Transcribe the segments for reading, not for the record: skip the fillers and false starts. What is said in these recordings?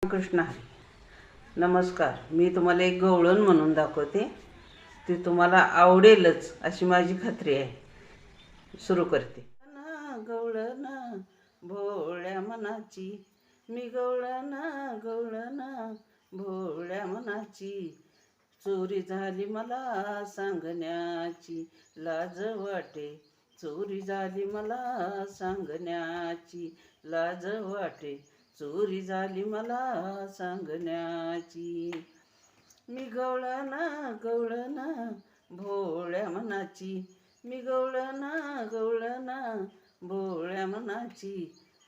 कृष्ण नमस्कार. मी तुम्हाला एक गवळण म्हणून दाखवते. ती तुम्हाला आवडेलच अशी माझी खात्री आहे. सुरू करते. गवळण भोळ्या मनाची, मी गवळण गवळण भोळ्या मनाची. चोरी झाली मला सांगण्याची, लाज वाटे. चोरी झाली मला सांगण्याची, लाज वाटे. चोरी झाली मला सांगण्याची. मी गवळण गवळण भोळ्या मनाची, मी गवळण गवळण भोळ्या मनाची.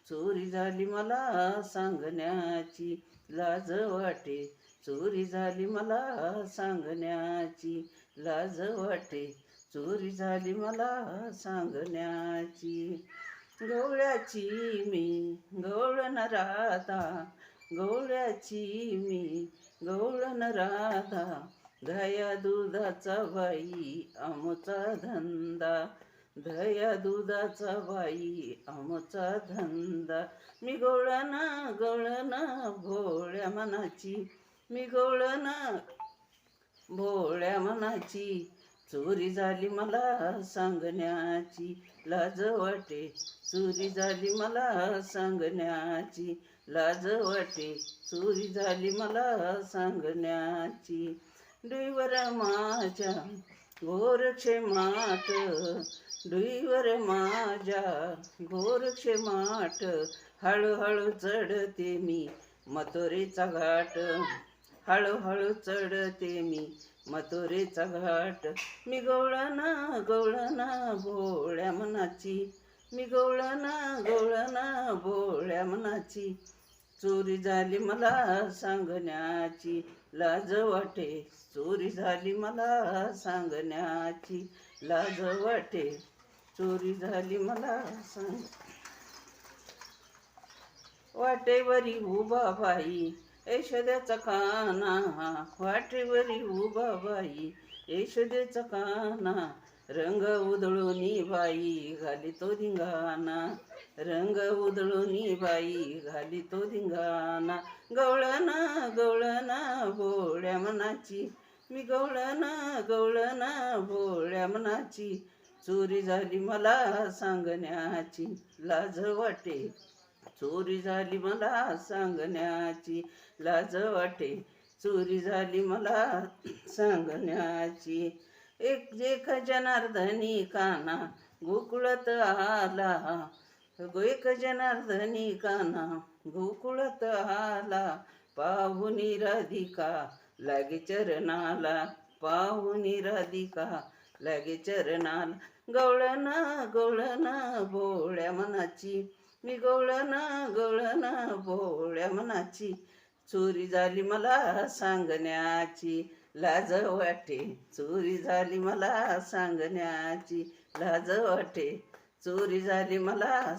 चोरी झाली मला सांगण्याची, लाज वाटे. चोरी झाली मला सांगण्याची, लाज वाटे. चोरी झाली मला सांगण्याची. गवळ्याची मी गवळण राधा, गवळ्याची मी गवळण राधा. दह्या दुधाचा बाई आमचा धंदा, दह्या दुधाचा बाई आमचा धंदा. मी गवळण गवळण भोळ्या मनाची, मी गवळण भोळ्या मनाची. चोरी झाली मला सांगण्याची, लाज वाटे. चोरी झाली मला सांगण्याची, लाज वाटे. चोरी झाली मला सांगण्याची. डुईवर माझ्या गोरक्षेमाट, डुईवर माझ्या गोरक्षेमाट. हळूहळू चढते मी मथुरेचा घाट, हळूहळू चढते मी मथुरेचा घाट. मी गवळण गवळण भोळ्या मनाची, मी गवळण गवळण भोळ्या मनाची. चोरी झाली मला सांगण्याची, लाज वाटे. चोरी झाली मला सांगण्याची, लाज वाटे. चोरी झाली मला सांग. वाटेवरी उभा बाई यशोद्याचा काना, वाटेवरी उभा बाई यशोद्याचा काना. रंग उधळूनी बाई घाली तो धिंगाणा, रंग उधळूनी बाई घाली तो धिंगाणा. गवळण गवळण भोळ्या मनाची, मी गवळण गवळण भोळ्या मनाची. चोरी झाली मला सांगण्याची, लाज वाटे. चोरी झाली मला सांगण्याची, लाज वाटे. चोरी झाली मला सांगण्याची. एक जनार्दनी काना गोकुळात आला, एक जनार्दनी काना गोकुळात आला. पाहुनी राधिका लागे चरणाला, पाहुनी राधिका लागे चरणाला. गवळण गवळण भोळ्या मनाची, मी गवळण गवळण भोळ्या मनाची. चोरी झाली मला सांगण्याची, लाज वाटे. चोरी झाली मला सांगण्याची, लाज वाटे. चोरी झाली मला